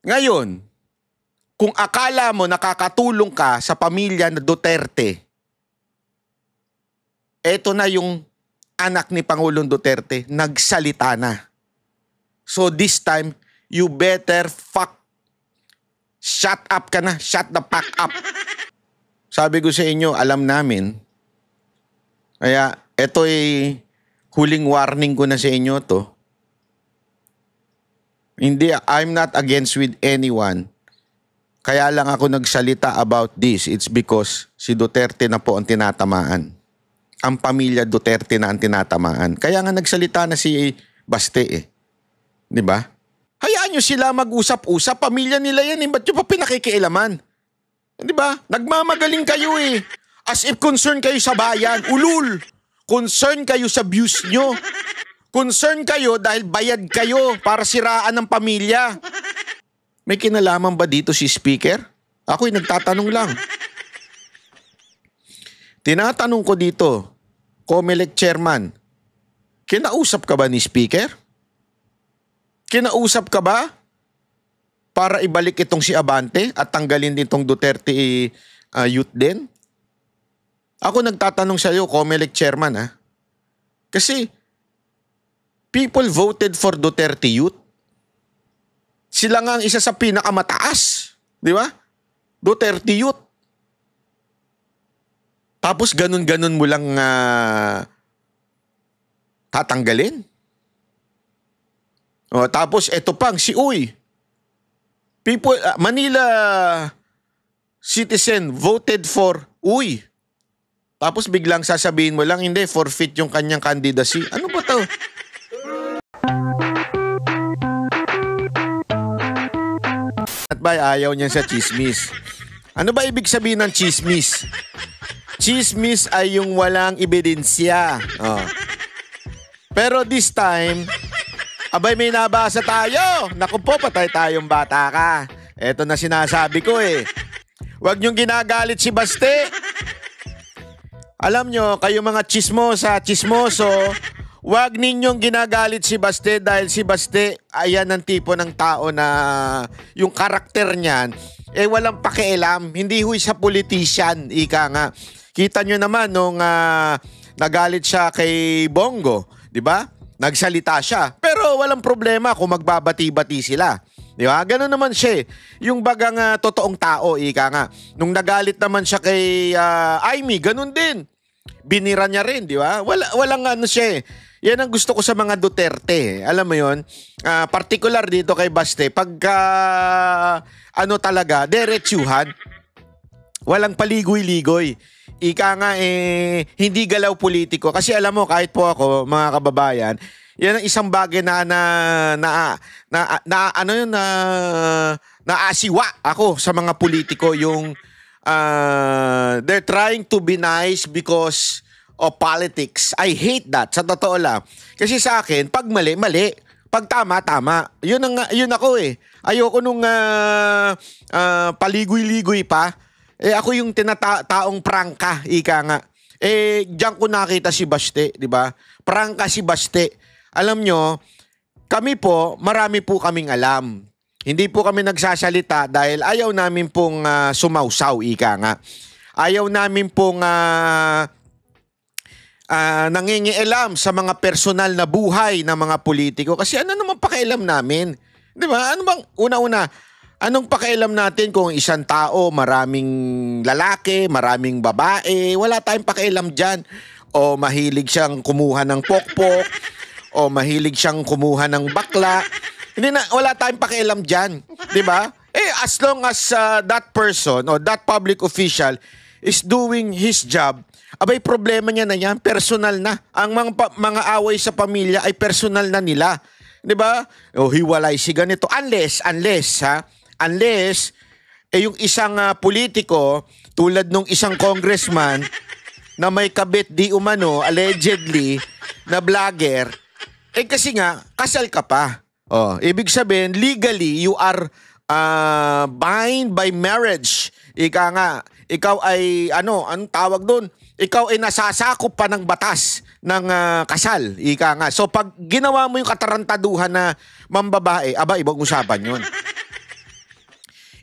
Ngayon, kung akala mo nakakatulong ka sa pamilya na Duterte, eto na yung anak ni Pangulong Duterte, nagsalita na. So this time, you better shut up ka na, shut the fuck up. Sabi ko sa inyo, alam namin. Kaya eto ay huling warning ko na sa inyo to. Hindi, I'm not against with anyone. Kaya lang ako nagsalita about this. It's because si Duterte na po ang tinatamaan. Ang pamilya Duterte na ang tinatamaan. Kaya nga nagsalita na si Baste eh. Di ba? Hayaan nyo sila mag-usap-usap. Pamilya nila yan eh. Ba't nyo pa pinakikialaman? Di ba? Nagmamagaling kayo eh. As if concern kayo sa bayan. Ulul! Concern kayo sa views nyo. Concern kayo dahil bayad kayo para siraan ng pamilya. May kinalaman ba dito si Speaker? Ako'y nagtatanong lang. Tinatanong ko dito, COMELEC Chairman, kinausap ka ba ni Speaker? Kinausap ka ba para ibalik itong si Abante at tanggalin din itong Duterte youth din? Ako nagtatanong sa iyo, COMELEC Chairman ha. Kasi people voted for Duterte youth. Sila nga ang isa sa pinakamataas. Di ba? Duterte youth. Tapos ganun-ganun mo lang tatanggalin. O, tapos eto pang si Uy. People, Manila citizen voted for Uy. Tapos biglang sasabihin mo lang, hindi, forfeit yung kanyang candidacy. Ano ba to? At ba ayaw niya sa chismis? Ano ba ibig sabihin ng chismis? Chismis ay yung walang ebidensya. Oh. Pero this time, abay may nabasa tayo. Naku po, patay tayong bata ka. Eto na sinasabi ko eh. Huwag niyong ginagalit si Baste. Alam nyo, kayo mga chismoso, huwag ninyong ginagalit si Baste dahil si Baste, ayan ang tipo ng tao na yung karakter niyan, walang pakialam. Hindi huy sa politician, ika nga. Kita nyo naman nung nagalit siya kay Bongo, di ba? Nagsalita siya. Pero walang problema kung magbabati-bati sila. Di ba? Ganun naman siya. Yung bagang totoong tao, ika nga. Nung nagalit naman siya kay Aimee, ganun din. Binira niya rin, di ba? Walang ano siya. Yan ang gusto ko sa mga Duterte. Alam mo yun? Particular dito kay Baste, pagka talaga, diretsuhan, walang paligoy-ligoy. Ika nga hindi galaw politiko. Kasi alam mo, kahit po ako, mga kababayan, yan ang isang bagay naasiwa ako sa mga politiko, yung they're trying to be nice because of politics. I hate that, sa totoo lang. Kasi sa akin, pag mali, mali. Pag tama, tama. Yun ako eh. Ayoko nung paligoy-ligoy pa. Ako yung tinataong prangka, ika nga. Diyan ko nakita si Baste, di ba? Prangka si Baste. Alam nyo, kami po, marami po kaming alam. Hindi po kami nagsasalita dahil ayaw namin pong sumausaw, ika nga. Ayaw namin pong nangingialam sa mga personal na buhay ng mga politiko. Kasi ano naman pakialam namin? Di ba? Ano bang, una-una, anong pakialam natin kung isang tao, maraming lalaki, maraming babae, wala tayong pakialam dyan. O mahilig siyang kumuha ng pokpok, o mahilig siyang kumuha ng bakla. Wala tayong pakialam dyan. Di ba? As long as that person or that public official is doing his job, abay problema niya na yan, personal na. Ang mga away sa pamilya ay personal na nila. Di ba? O hiwalay si ganito. Unless, yung isang politiko, tulad nung isang congressman, na may kabit di umano, allegedly, na vlogger, kasi nga, kasal ka pa. Ibig sabihin, legally, you are bind by marriage. Ika nga, ikaw ay, anong tawag doon? Ikaw ay nasasakop pa ng batas ng kasal. Ika nga. So, pag ginawa mo yung katarantaduhan na mambabae, ibang usapan yun.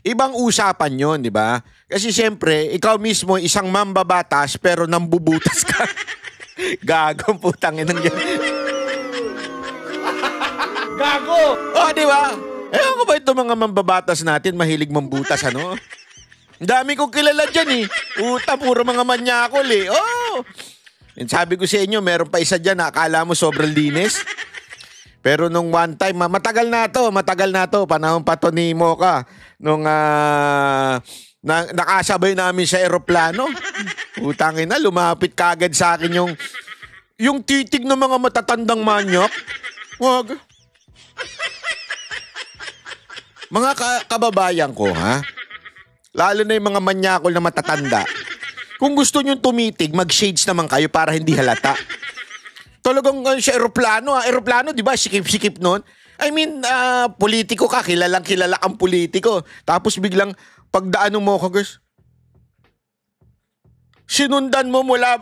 ibang usapan yon, di ba? Kasi siyempre, ikaw mismo isang mambabatas pero nambubutas ka. Gagong putang inang yan. Gago! Oh, di ba? Ewan ko ba ito mga mambabatas natin, mahilig mambutas, ano? Ang dami kong kilala dyan, eh. Uta, puro mga manyakol, eh. Oh! Sabi ko sa inyo, meron pa isa dyan, akala mo sobrang linis. Pero nung one time, matagal na to, panahon pa to ni Mocha, nung nakasabay namin sa eroplano. Utangin na, lumapit kagad sa akin yung titig ng mga matatandang manyak. Wag. Mga kababayan ko, ha? Lalo na yung mga manyakol na matatanda. Kung gusto nyo tumitig, mag-shades naman kayo para hindi halata. Talagang sa eroplano, eroplano, di ba? Sikip-sikip nun. I mean, politiko ka, kilalang kilala ang politiko. Tapos biglang, pagdaan mo ka, guys, sinundan mo mula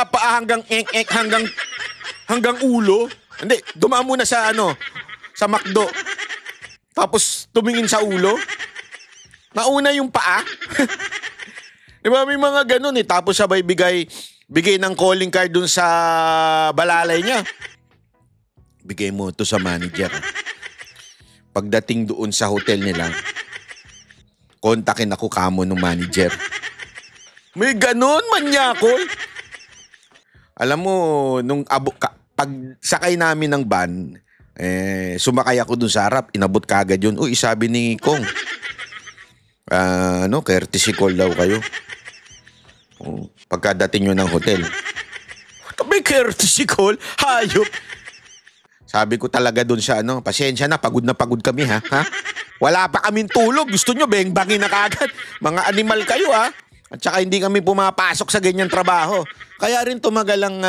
pa hanggang hanggang ulo. Hindi, dumaan muna sa sa McDo. Tapos tumingin sa ulo. Nauna yung paa. Di ba may mga ganun eh. Tapos sabay bigay ng calling card dun sa balalay niya. Bigay mo to sa manager. Pagdating doon sa hotel nila, kontakin ako kamo ng manager. May ganun, manyakol. Alam mo, pag sakay namin ng van, sumakay ako dun sa harap, inabot kagad yun. Uy, sabi ni Kong, courtesy call daw kayo. Pagkadating nyo ng hotel. May courtesy call? Hayop. Sabi ko talaga dun sa pasensya na pagod kami ha? Wala pa kaming tulog. Gusto nyo beng-bangin na kagad. Mga animal kayo ha? At saka hindi kami pumapasok sa ganyan trabaho. Kaya rin tumagal ang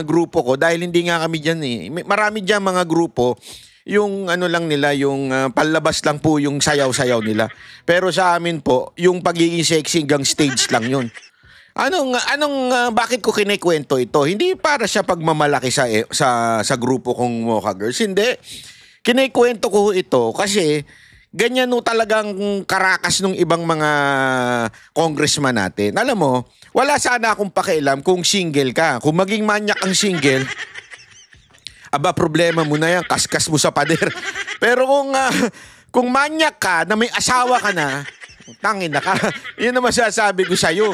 grupo ko dahil hindi nga kami dyan eh. Marami dyan mga grupo, yung lang nila, yung palabas lang po yung sayaw-sayaw nila. Pero sa amin po, yung pagiging sexy hanggang stage lang yun. Bakit ko kinikwento ito? Hindi para siya pagmamalaki sa grupo kong Mocha Girls. Hindi. Kinikwento ko ito kasi ganyan talagang karakas ng ibang mga congressman natin. Alam mo, wala sana akong pakialam kung single ka. Kung maging manyak ang single, aba, problema mo na yan. Kaskas mo sa pader. Pero kung manyak ka na may asawa ka na, tangin na ka. Yun ang masasabi ko sa'yo.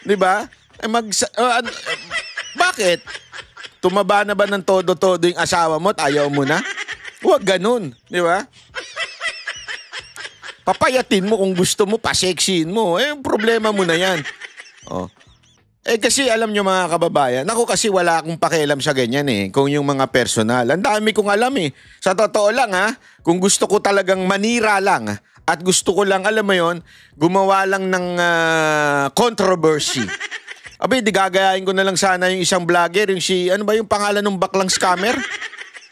Diba? Bakit? Tumaba na ba ng todo-todo yung asawa mo at ayaw mo na? Huwag ganun. Diba? Papayatin mo kung gusto mo, paseksiin mo. Problema mo na yan. Oh. Kasi alam nyo mga kababayan, ako kasi wala akong pakialam sa ganyan eh. Kung yung mga personal. Ang dami kong alam eh. Sa totoo lang kung gusto ko talagang manira lang at gusto ko lang, alam mo yon, gumawa lang ng controversy. Abay, di gagayain ko na lang sana yung isang vlogger, yung ano ba yung pangalan ng baklang scammer?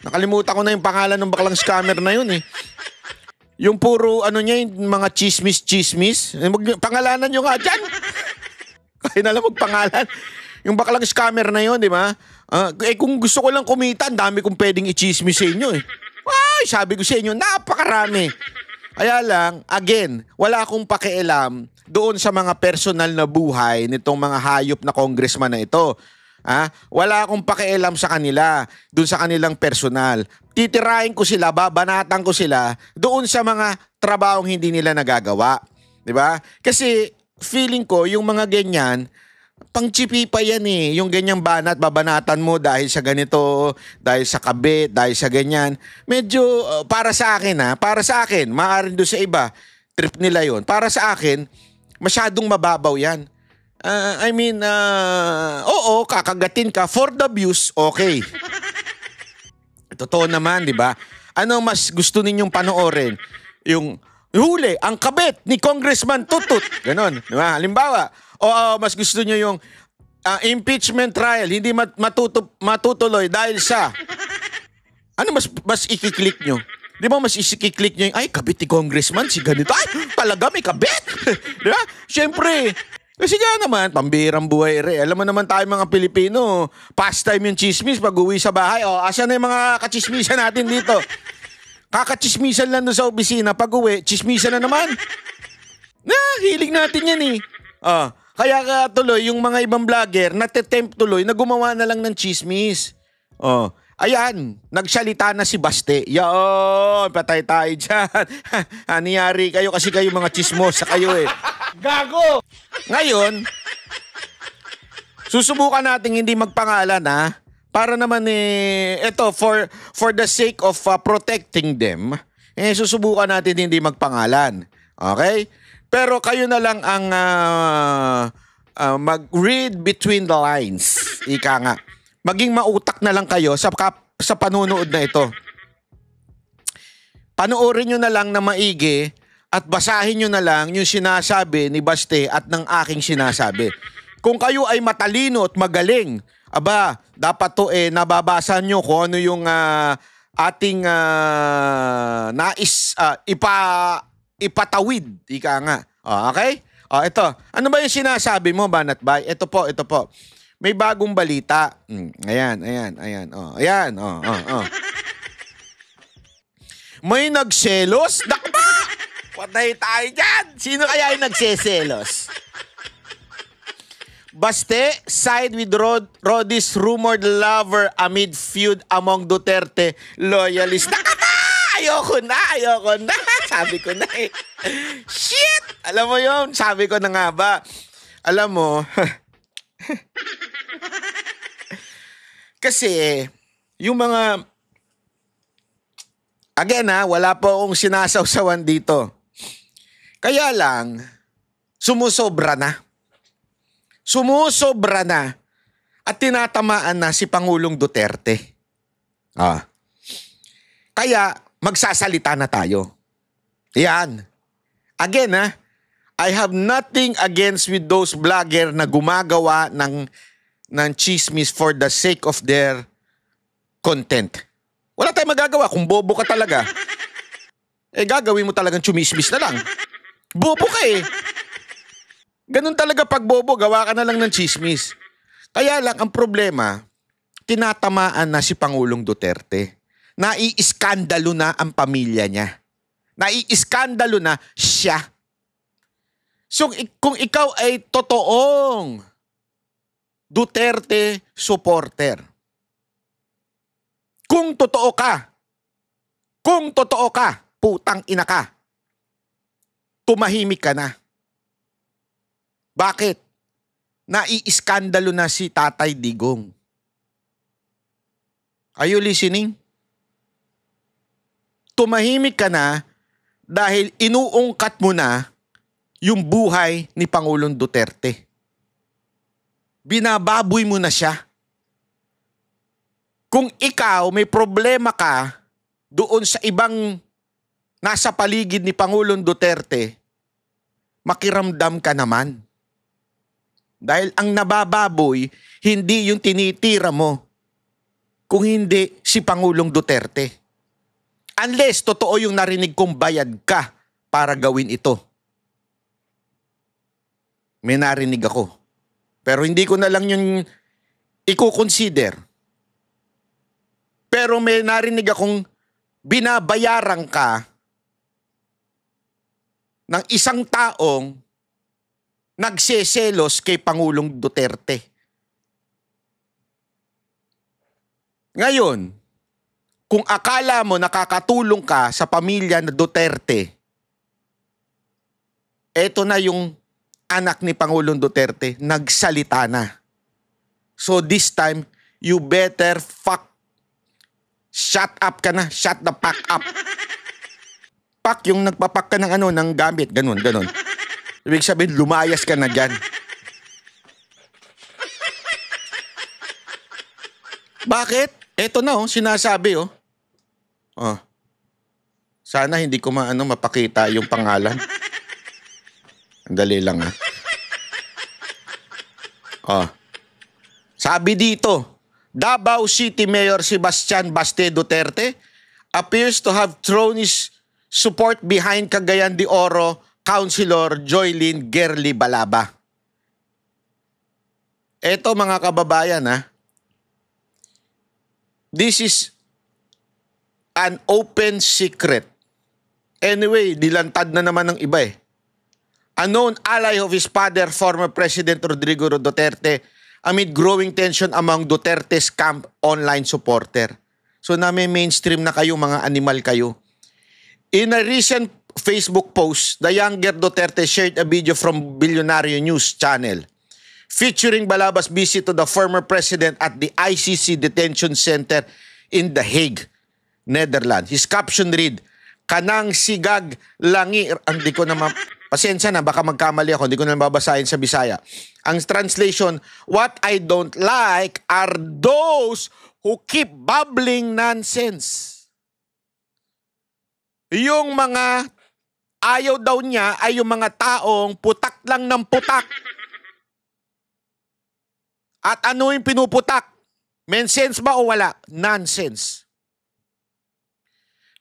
Nakalimutan ko na yung pangalan ng baklang scammer na yun eh. Yung puro, niya, yung mga chismis. Pangalanan nyo nga dyan. Kaya na lang magpangalan. Yung baklang scammer na yun, di ba? Kung gusto ko lang kumita, ang dami kong pwedeng i-chismis sa inyo eh. Ay, sabi ko sa inyo, napakarami. Kaya lang, again, wala akong pakialam doon sa mga personal na buhay nitong mga hayop na congressman na ito. Wala akong pakialam sa kanila, doon sa kanilang personal. Titirahin ko sila, babanatan ko sila doon sa mga trabahong hindi nila nagagawa. Diba? Kasi feeling ko, yung mga ganyan, pang-chipi pa yan eh. Yung ganyang babanatan mo dahil sa ganito, dahil sa kabit, dahil sa ganyan. Medyo, para sa akin, maaaring doon sa iba, trip nila yon. Para sa akin, masyadong mababaw yan. Oo, kakagatin ka for the views, okay. Totoo naman, di ba? Ano mas gusto ninyong panoorin? Yung huli, ang kabit ni Congressman Tutut. Ganon, di ba? Halimbawa, mas gusto niyo yung impeachment trial, hindi matutuloy dahil sa, mas ikiklik nyo? Di ba mas ikiklik nyo yung, ay, kabit ni Congressman, si ganito. Ay, talaga may kabit. Di ba? Siyempre, kasi nga naman, pambirang buhay re. Alam mo naman tayo mga Pilipino, pastime yung chismis pag uwi sa bahay. Asan na yung mga kachismisan natin dito? Kakachismisan lang doon sa opisina. Pag uwi, chismisan na naman. Hilig natin yan eh. Kaya ka tuloy, yung mga ibang vlogger, natitempt tuloy na gumawa na lang ng chismis. Ayan, nagsalita na si Baste. Yan, patay tayo dyan. Aniyari kayo kasi kayo mga chismosa kayo eh. Gago! Ngayon, susubukan natin hindi magpangalan para naman ito for the sake of protecting them, susubukan natin hindi magpangalan. Okay? Pero kayo na lang ang mag-read between the lines. Ika nga. Maging mautak na lang kayo sa panunood na ito. Panoorin nyo na lang na maigi at basahin nyo na lang yung sinasabi ni Baste at ng aking sinasabi. Kung kayo ay matalino at magaling, dapat to nababasa nyo kung ano yung ating nais ipatawid. Ika nga. Okay? Ito. Ano ba yung sinasabi mo, Banat Bay? Ito po. May bagong balita. Ayan. Ayan. May nagselos? Nakba! Patay tayo dyan! Sino kaya yung nagseselos? Baste side with Rodi's rumored lover amid feud among Duterte loyalists. Nakaba! Ayoko na. Sabi ko na eh. Shit! Alam mo yun? Sabi ko na nga ba? Alam mo, kasi, yung mga, again wala po akong sinasawsawan dito. Kaya lang, sumusobra na. At tinatamaan na si Pangulong Duterte. Kaya, magsasalita na tayo. Yan. Again I have nothing against with those vlogger na gumagawa ng chismis for the sake of their content. Wala tayong magagawa kung bobo ka talaga. Gagawin mo talagang chumismis na lang. Bobo ka eh. Ganun talaga pag bobo, gawa ka na lang ng chismis. Kaya lang ang problema, tinatamaan na si Pangulong Duterte. Naiiskandalo na ang pamilya niya. Naiiskandalo na siya. So kung ikaw ay totoong Duterte supporter, kung totoo ka, putang ina ka, tumahimik ka na. Bakit? Naiiskandalo na si Tatay Digong. Are you listening? Tumahimik ka na dahil inuungkat mo na yung buhay ni Pangulong Duterte. Binababoy mo na siya. Kung ikaw may problema ka doon sa ibang nasa paligid ni Pangulong Duterte, makiramdam ka naman. Dahil ang nabababoy, hindi yung tinitira mo, kung hindi si Pangulong Duterte. Unless totoo yung narinig kong bayad ka para gawin ito. May narinig ako. Pero hindi ko na lang yung i-consider. Pero may narinig akong binabayaran ka ng isang taong nagseselos kay Pangulong Duterte. Ngayon, kung akala mo nakakatulong ka sa pamilya na Duterte, eto na yung anak ni Pangulong Duterte, nagsalita na. So this time, you better shut up ka na. Shut the fuck up. Pak, yung nagpapak ka ng gamit. Ganun. Ibig sabihin, lumayas ka na dyan. Bakit? Eto na sinasabi Sana hindi ko mapakita yung pangalan. Dali lang Sabi dito, Davao City Mayor Sebastian Baste Duterte appears to have thrown his support behind Cagayan de Oro Councilor Joylyn Gerly Balaba. Eto mga kababayan this is an open secret. Anyway, dilantad na naman ng iba eh. A known ally of his father, former President Rodrigo Duterte, amid growing tension among Duterte's camp online supporter. So mainstream na kayo, mga animal kayo. In a recent Facebook post, the younger Duterte shared a video from Billionario News channel featuring Balabas' visit to the former president at the ICC Detention Center in The Hague, Netherlands. His caption read, "Kanang sigag langi," hindi ko na pasensya na, baka magkamali ako, hindi ko na babasahin sa Bisaya. Ang translation, "What I don't like are those who keep babbling nonsense." Yung mga ayaw daw niya ay yung mga taong putak lang ng putak. At ano yung pinuputak? Men sense ba o wala? Nonsense.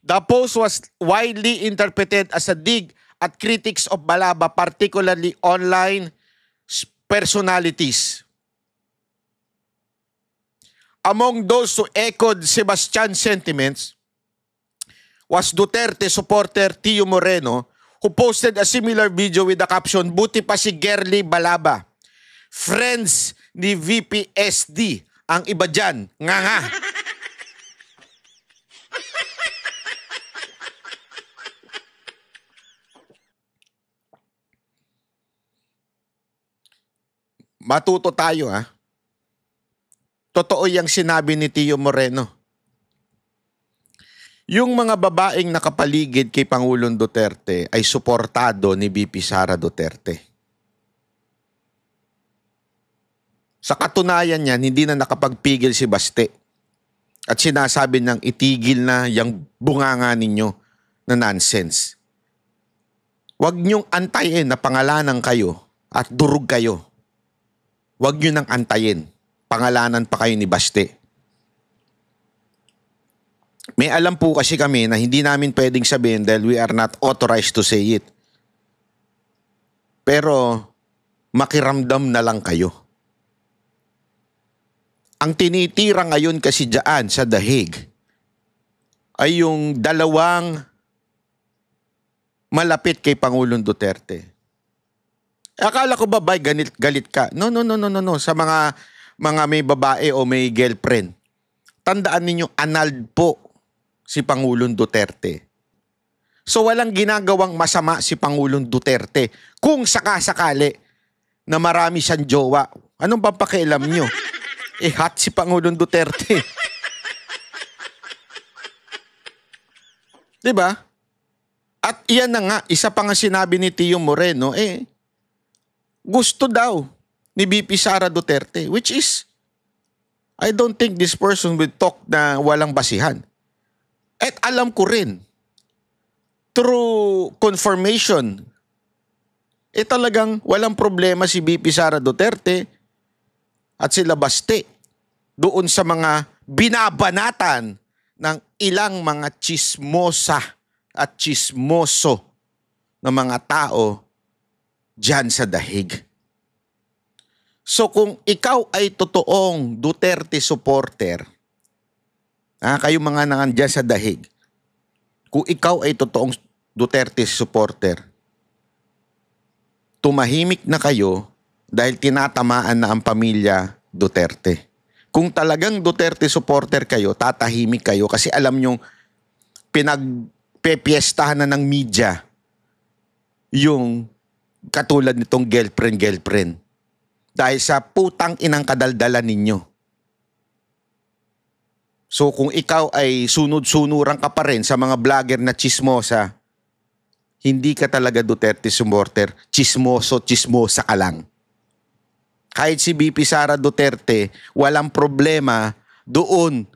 The post was widely interpreted as a dig at critics of Balaba, particularly online personalities. Among those who echoed Sebastian's sentiments was Duterte supporter Tio Moreno, who posted a similar video with the caption, "Buti pa si Gerly Balaba. Friends ni VPSD. Ang iba dyan, nga." Matuto tayo ha. Totoo yung sinabi ni Tio Moreno. Yung mga babaeng nakapaligid kay Pangulong Duterte ay suportado ni VP Sara Duterte. Sa katunayan niyan, hindi na nakapagpigil si Baste. At sinasabi niyang itigil na yung bunganga ninyo na nonsense. Huwag niyong antayin na pangalanan kayo at durog kayo. Huwag niyo nang antayin. Pangalanan pa kayo ni Baste. May alam po kasi kami na hindi namin pwedeng sabihin dahil we are not authorized to say it. Pero makiramdam na lang kayo. Ang tinitira ngayon kasi dyan sa The Hague ay yung dalawang malapit kay Pangulong Duterte. Akala ko ba galit ka? No. Sa mga may babae o may girlfriend. Tandaan ninyo, annulled po si Pangulong Duterte. So walang ginagawang masama si Pangulong Duterte. Kung sakasakali na marami siyang jowa, anong ba pakialam nyo? Hot si Pangulong Duterte. Diba? At iyan na nga, isa pa nga sinabi ni Tio Moreno, gusto daw ni VP Sara Duterte, which is, I don't think this person will talk na walang basihan. At alam ko rin, through confirmation, talagang walang problema si VP Sara Duterte at sila Baste doon sa mga binabanatan ng ilang mga chismosa at chismoso na mga tao dyan sa The Hague. So kung ikaw ay totoong Duterte supporter, kayo mga nandiyan sa The Hague, kung ikaw ay totoong Duterte supporter, tumahimik na kayo dahil tinatamaan na ang pamilya Duterte. Kung talagang Duterte supporter kayo, tatahimik kayo kasi alam nyong pinagpepiestahan na ng media yung katulad nitong girlfriend. Dahil sa putang inang kadaldalan ninyo. So kung ikaw ay sunod-sunuran ka pa rin sa mga vlogger na chismosa, hindi ka talaga Duterte supporter, chismosa ka lang. Kahit si VP Sara Duterte, walang problema doon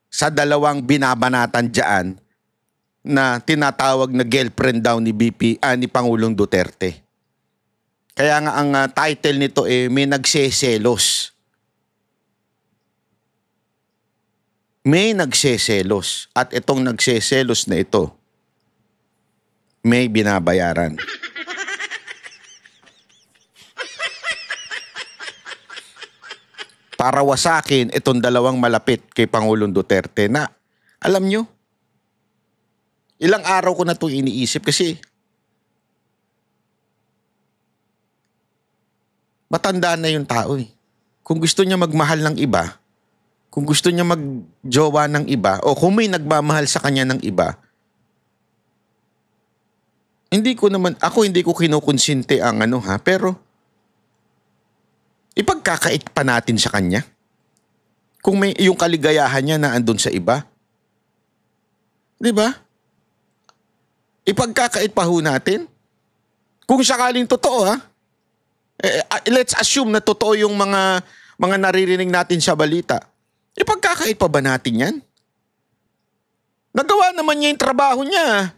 sa dalawang binabanatan dyan na tinatawag na girlfriend daw ni ni Pangulong Duterte. Kaya nga ang title nito may nagseselos. May nagseselos. At itong nagseselos na ito, may binabayaran. para wasakin itong dalawang malapit kay Pangulong Duterte na, alam nyo, ilang araw ko na ito iniisip kasi matanda na yung tao eh. Kung gusto niya magmahal ng iba, kung gusto niya magjowa ng iba, o kung may nagmamahal sa kanya ng iba, hindi ko kinukonsinte ang pero ipagkakait pa natin sa kanya. Kung may yung kaligayahan niya na andun sa iba. 'Di ba? Ipagkakait pa ho natin. Kung sakaling totoo let's assume na totoo yung mga naririnig natin sa balita. Ipagkakait pa ba natin yan? Nagawa naman niya yung trabaho niya.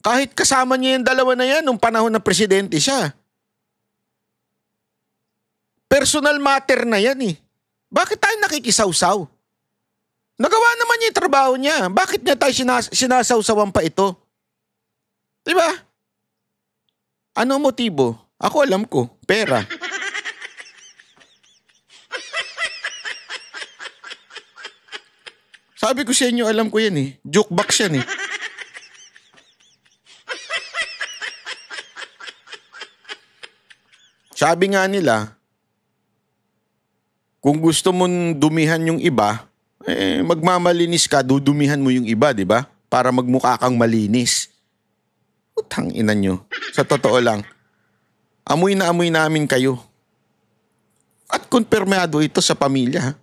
Kahit kasama niya yung dalawa na yan nung panahon na presidente siya. Personal matter na yan eh. Bakit tayo nakikisawsaw? Nagawa naman niya yung trabaho niya. Bakit niya tayo sinasawsawan pa ito? Diba? Ano motibo? Ako alam ko. Pera. Sabi ko sa inyo, alam ko yan eh. Jukebox yan eh. Sabi nga nila, kung gusto mong dumihan yung iba, magmamalinis ka, dudumihan mo yung iba, di ba? Para magmukha kang malinis. Utang ina nyo. Sa totoo lang, amoy na amoy namin kayo. At kumpirmado ito sa pamilya.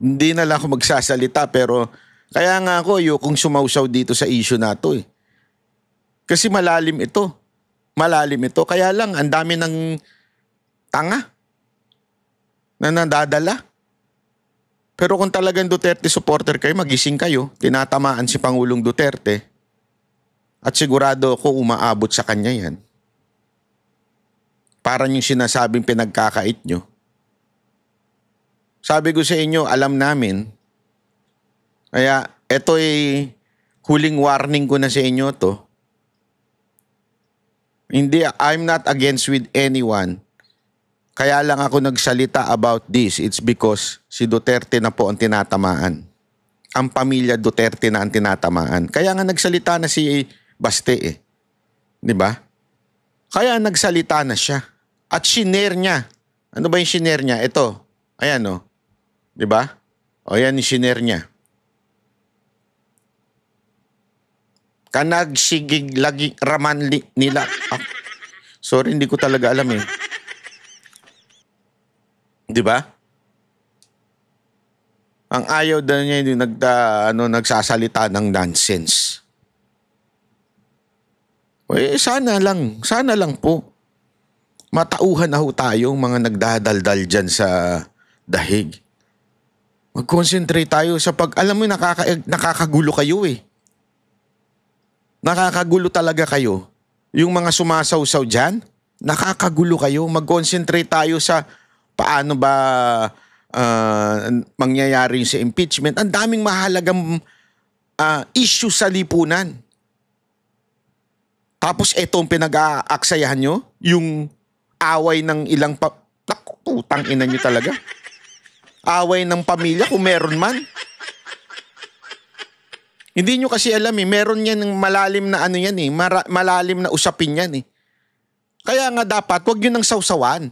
Hindi na lang ako magsasalita pero kaya nga ako ayokong sumausaw dito sa issue na to eh. Kasi malalim ito. Malalim ito. Kaya lang, ang dami ng tanga na nadadala. Pero kung talagang Duterte supporter kayo, magising kayo. Tinatamaan si Pangulong Duterte. At sigurado ako umaabot sa kanya yan. Parang yung sinasabing pinagkakait nyo. Sabi ko sa inyo, alam namin. Kaya ito ay huling warning ko na sa inyo to. Hindi, I'm not against with anyone. Kaya lang ako nagsalita about this. It's because si Duterte na po ang tinatamaan. Ang pamilya Duterte na ang tinatamaan. Kaya nga nagsalita na si Baste eh. Di ba? Kaya nagsalita na siya. At shinare niya. Ano ba yung shinare niya? Ito. Ayan o. Di ba? O yan yung shinare niya. Kanagsigig lagi raman nila. Sorry, hindi ko talaga alam eh. Di ba? Ang ayaw daw niya yung nagsasalita ng nonsense. Sana lang po. Matauhan na ho tayong mga nagdadaldal dyan sa dahig. Mag-concentrate tayo sa alam mo, nakakagulo kayo eh. Nakakagulo talaga kayo. Yung mga sumasawsaw dyan, nakakagulo kayo. Mag-concentrate tayo sa paano ba mangyayari sa impeachment. Ang daming mahalagang issue sa lipunan. Tapos etong pinag-aaksayahan nyo, yung away ng ilang putang ina nyo talaga. Away ng pamilya kung meron man. Hindi nyo kasi alam eh, meron yan ng malalim na malalim na usapin yan eh. Kaya nga dapat, wag nyo nang sawsawan.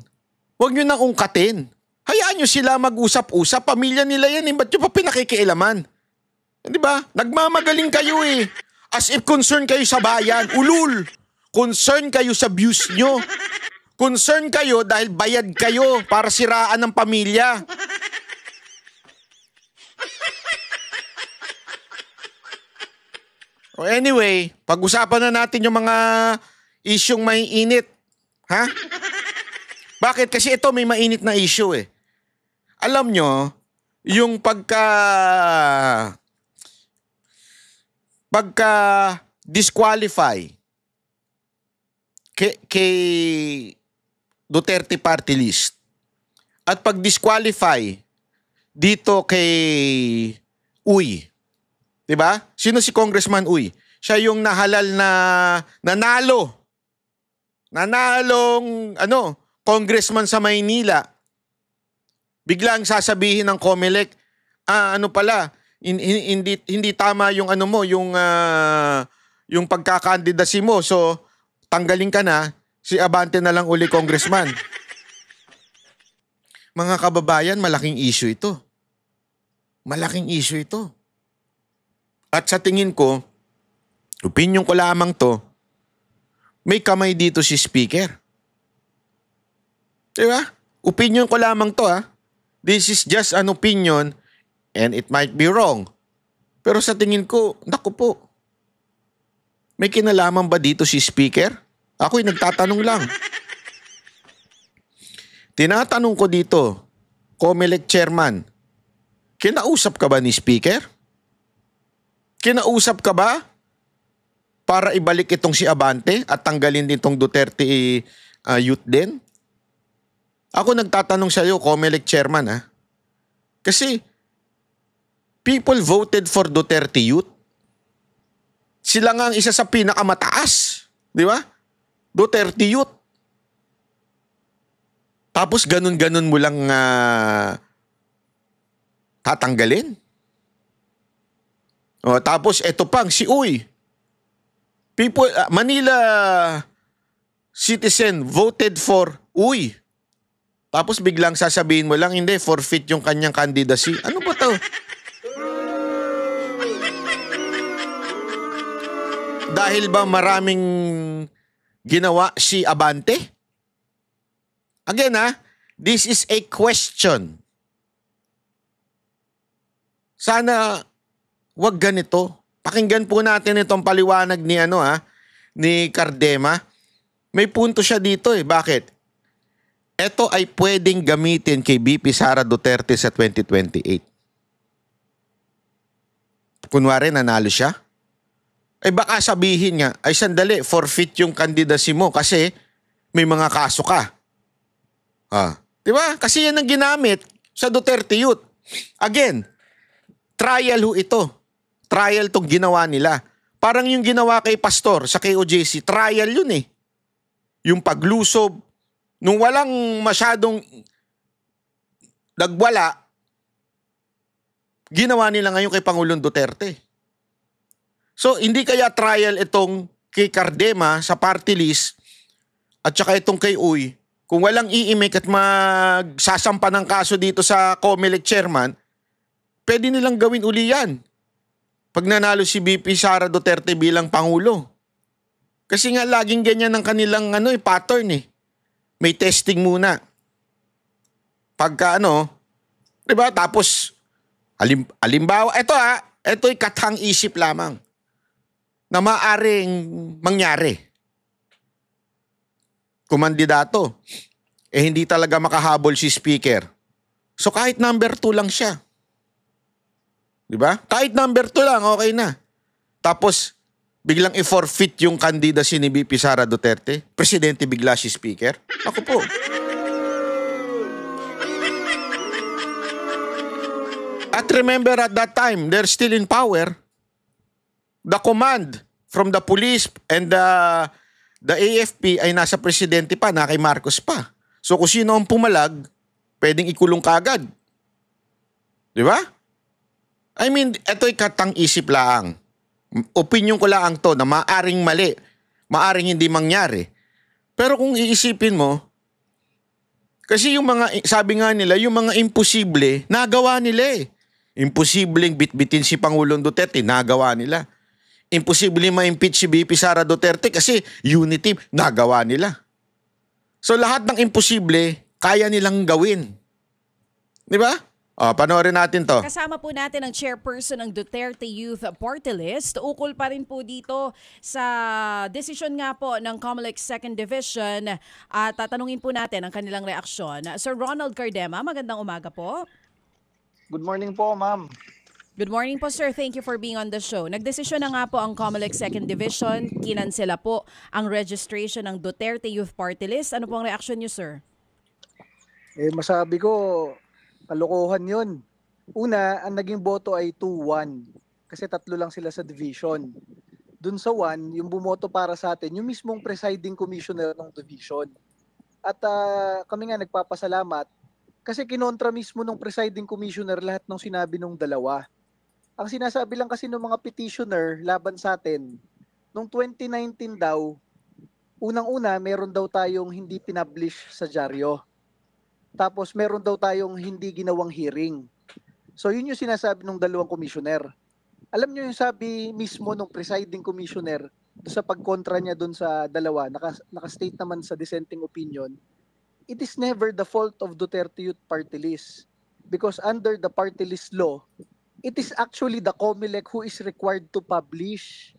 Wag nyo nang ungkatin. Hayaan nyo sila mag-usap-usap. Pamilya nila yan eh, ba't nyo pa pinakikialaman? Di ba? Nagmamagaling kayo eh. As if concern kayo sa bayan. Ulul! Concern kayo sa views nyo. Concern kayo dahil bayad kayo para siraan ng pamilya. O anyway, pag-usapan na natin yung mga isyong may init. Ha? Bakit? Kasi ito may mainit na issue eh. Alam nyo, yung pagka disqualify kay Duterte party list at pag-disqualify dito kay Uy. 'Di ba? Sino si Congressman Uy? Siya yung nahalal na nanalong congressman sa Maynila Biglang sasabihin ng COMELEC, ano pala, hindi tama yung ano mo, yung pagkakandidasi mo. So, tanggalin ka na, si Abante na lang uli congressman. Mga kababayan, malaking issue ito. Malaking issue ito. At sa tingin ko, opinion ko lamang to, may kamay dito si Speaker. Diba? Opinion ko lamang to This is just an opinion and it might be wrong. Pero sa tingin ko, naku po, may kinalaman ba dito si Speaker? Ako'y nagtatanong lang. Tinatanong ko dito, COMELEC Chairman, kinausap ka ba ni Speaker? Kinausap ka ba para ibalik itong si Abante at tanggalin itong Duterte youth din? Ako nagtatanong sa iyo, COMELEC Chairman Kasi people voted for Duterte youth. Sila nga ang isa sa pinakamataas. Di ba? Duterte youth. Tapos ganun-ganun mo lang tatanggalin. Tapos eto pang si Uy. People, Manila citizen voted for Uy. Tapos biglang sasabihin mo lang, hindi, forfeit yung kanyang candidacy. Ano ba to? Dahil ba maraming ginawa si Abante? Again this is a question. Sana wag ganito. Pakinggan po natin itong paliwanag ni ni Cardema. May punto siya dito Bakit? Ito ay pwedeng gamitin kay BP Sara Duterte sa 2028. Kunwari nanalo siya. Baka sabihin nga, ay sandali, forfeit yung candidacy mo kasi may mga kaso ka. Diba? Kasi yan ang ginamit sa Duterte Youth. Again, trial ito. Trial tong ginawa nila. Parang yung ginawa kay Pastor sa KOJC, trial yun Yung paglusob, nung walang masyadong nagwala, ginawa nila ngayon kay Pangulong Duterte. So, hindi kaya trial itong kay Cardema sa party list at saka itong kay Uy, kung walang iimik at magsasampa ng kaso dito sa COMELEC chairman, pwede nilang gawin uli yan pag nanalo si BP Sara Duterte bilang Pangulo. Kasi nga laging ganyan ang kanilang pattern May testing muna. Pagka diba? Tapos, halimbawa, ito'y katang isip lamang na maaring mangyari. Kumandidato, hindi talaga makahabol si Speaker. So kahit number 2 lang siya. Diba? Kahit number 2 lang, okay na. Tapos, biglang i-forfeit yung candidacy ni BP Sara Duterte. Presidente bigla si Speaker. Ako po. At remember at that time, they're still in power. The command from the police and the AFP ay nasa presidente pa, na kay Marcos pa. So kung sino ang pumalag, pwedeng ikulong kaagad. Di ba? I mean, ito'y katang isip lang. Opinion ko lang to na maaring mali, maaring hindi mangyari. Pero kung iisipin mo, kasi yung mga, sabi nga nila, yung mga imposible, nagawa nila Imposibleng bitbitin si Pangulong Duterte, nagawa nila. Imposibleng ma-impeach si BP Sara Duterte kasi unity, nagawa nila. So lahat ng imposible, kaya nilang gawin. Di ba? Panoorin natin to. Kasama po natin ang chairperson ng Duterte Youth Party List. Ukol pa rin po dito sa desisyon nga po ng COMELEC 2nd Division at tatanungin po natin ang kanilang reaksyon. Sir Ronald Cardema, magandang umaga po. Good morning po, ma'am. Good morning po, sir. Thank you for being on the show. Nagdesisyon na nga po ang COMELEC 2nd Division. Kinansela po ang registration ng Duterte Youth Party List. Ano po ang reaksyon niyo, sir? Masabi ko, kalokohan yun. Una, ang naging boto ay 2-1. Kasi 3 lang sila sa division. Dun sa 1, yung bumoto para sa atin, yung mismong presiding commissioner ng division. At kami nga nagpapasalamat Kasi kinontra mismo nung presiding commissioner lahat ng sinabi nung dalawa. Ang sinasabi lang kasi ng mga petitioner laban sa atin, nung 2019 daw, unang-una meron daw tayong hindi pinablish sa dyaryo. Tapos meron daw tayong hindi ginawang hearing. So yun yung sinasabi ng dalawang commissioner. Alam niyo yung sabi mismo ng presiding commissioner sa pagkontra niya dun sa dalawa, naka-state naman sa dissenting opinion, it is never the fault of Duterte Youth Party List because under the party list law, it is actually the COMELEC who is required to publish.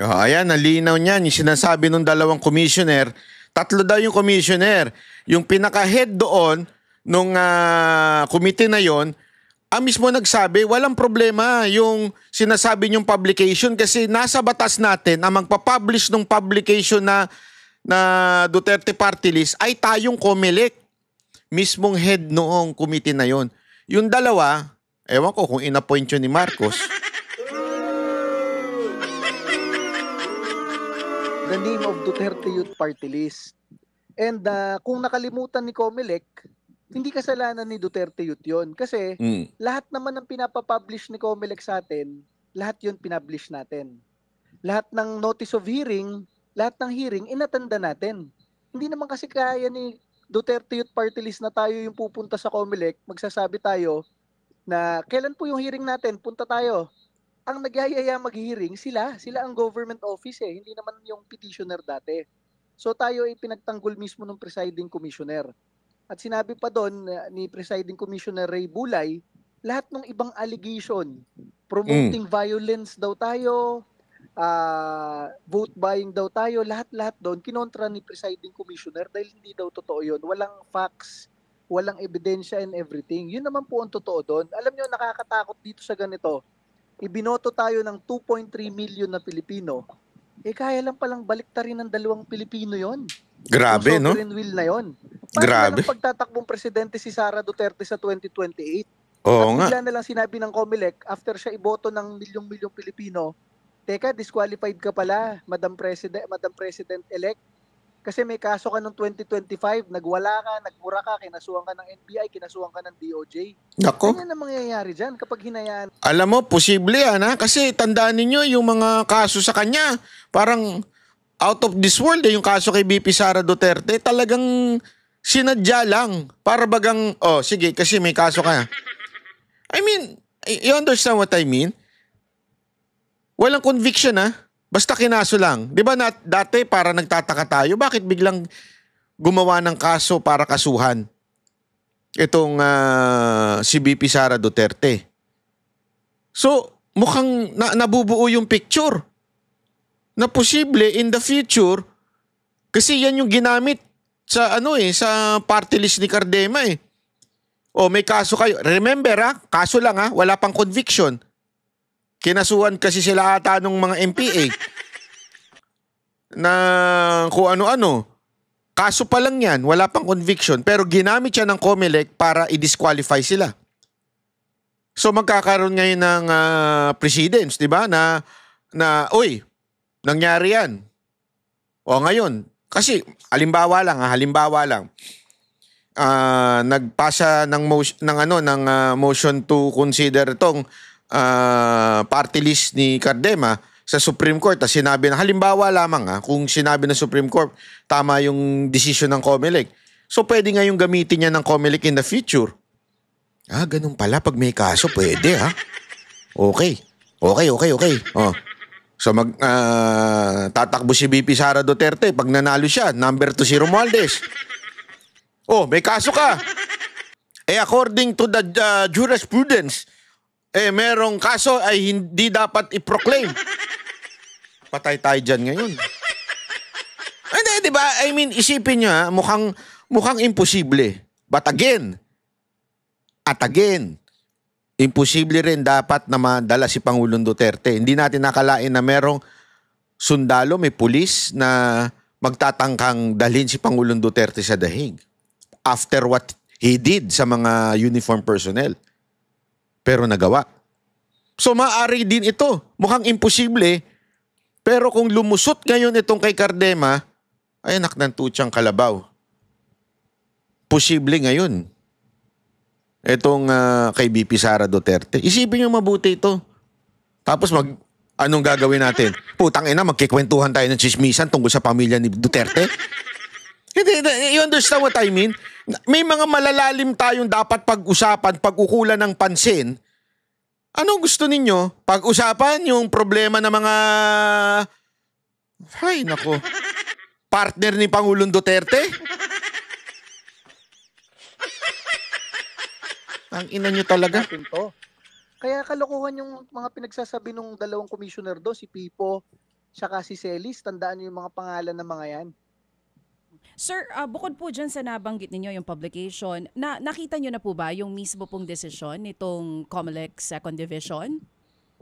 Oh, ayan, nalinaw niyan. Yung sinasabi ng dalawang commissioner, tatlo daw yung commissioner. Yung pinaka-head doon, nung committee na yon, ang mismo nagsabi, walang problema yung sinasabi niyong publication kasi nasa batas natin ang magpapublish ng publication na Duterte Party List ay tayong COMELEC. Mismong head noong committee na yon. Yung dalawa, ewan ko kung inappoint yun ni Marcos. The name of Duterte Youth Party List. And kung nakalimutan ni COMELEC, hindi kasalanan ni Duterte Youth yun. Kasi lahat naman ng pinapapublish ni COMELEC sa atin, lahat yun pinablish natin. Lahat ng notice of hearing, lahat ng hearing, inatanda natin. Hindi naman kasi kaya ni Duterte Youth Party List na tayo yung pupunta sa COMELEC, magsasabi tayo na kailan po yung hearing natin, punta tayo. Ang nagyayaya mag-hearing, sila ang government office hindi naman yung petitioner dati. So tayo ay pinagtanggol mismo ng presiding commissioner. At sinabi pa doon ni presiding commissioner Ray Bulay, lahat ng ibang allegation, promoting violence daw tayo, vote buying daw tayo, lahat-lahat doon, kinontra ni presiding commissioner dahil hindi daw totoo yun. Walang facts, walang ebidensya and everything. Yun naman po ang totoo doon. Alam nyo, nakakatakot dito sa ganito. Ibinoto tayo ng 2.3 million na Pilipino. Kaya lang palang baliktarin ng 2 Pilipino yon. Grabe, no? Sovereign will na yon. Grabe. Paano pagtatakbong presidente si Sara Duterte sa 2028? Oo At nga. bigla na lang sinabi ng COMELEC, after siya iboto ng milyong-milyong Pilipino, teka, disqualified ka pala, Madam President-elect. Kasi may kaso ka noong 2025, nagwala ka, nagmura ka, kinasuhan ka ng NBI, kinasuhan ka ng DOJ. Nako. Ganyan ang mangyayari dyan kapag hinayaan. Alam mo, posible yan kasi tandaan ninyo yung mga kaso sa kanya, parang out of this world yung kaso kay BP Sara Duterte, talagang sinadya lang. Para bagang, sige, kasi may kaso ka. I mean, you understand what I mean? Walang conviction basta kinaso lang. Di ba dati para nagtataka tayo, bakit biglang gumawa ng kaso para kasuhan itong si BP Sara Duterte? So, mukhang nabubuo yung picture na posible in the future kasi yan yung ginamit sa sa party list ni Cardema may kaso kayo. Remember kaso lang wala pang conviction. Kinasuhan kasi sila ata nung mga MPA na kung ano-ano. Kaso pa lang yan, wala pang conviction. Pero ginamit siya ng COMELEC para i-disqualify sila. So magkakaroon ngayon ng precedents, di ba? Na nangyari yan. O ngayon, kasi halimbawa lang, nagpasa ng motion to consider itong party list ni Cardema sa Supreme Court. Sinabi na halimbawa lamang kung sinabi ng Supreme Court tama yung decision ng COMELEC. So pwede ngayong gamitin niya ng COMELEC in the future. Ganun pala pag may kaso pwede Okay. So tatakbo si BP Sara Duterte pag nanalo siya, number 2 si Romualdez. May kaso ka. According to the jurisprudence, merong kaso ay hindi dapat i-proclaim. Patay tayo dyan ngayon. Hindi, di ba? I mean, isipin nyo mukhang imposible. But again, imposible rin dapat na madala si Pangulong Duterte. Hindi natin nakalain na merong sundalo, may pulis na magtatangkang dalhin si Pangulong Duterte sa dahig. After what he did sa mga uniform personnel. Pero nagawa. So maaari din ito. Mukhang imposible. Pero kung lumusot ngayon itong kay Cardema, ay anak ng tutsang kalabaw. Posible ngayon Etong kay BP Sara Duterte. Isipin nyo mabuti ito. Tapos anong gagawin natin? Putang ina, magkikwentuhan tayo ng chismisan tungkol sa pamilya ni Duterte? Hindi, you understand what I mean? May mga malalalim tayong dapat pag-usapan, pag-ukulan ng pansin. Anong gusto ninyo? Pag-usapan yung problema ng mga... Ay, nako. Partner ni Pangulong Duterte? Ang ina nyo talaga. Natin to. Kaya kalokohan yung mga pinagsasabi ng dalawang commissioner doon, si Pipo, saka si Celis. Tandaan niyo yung mga pangalan ng mga yan. Sir, bukod po dyan sa nabanggit ninyo yung publication, nakita nyo na po ba yung mismo pong desisyon nitong COMELEC Second Division?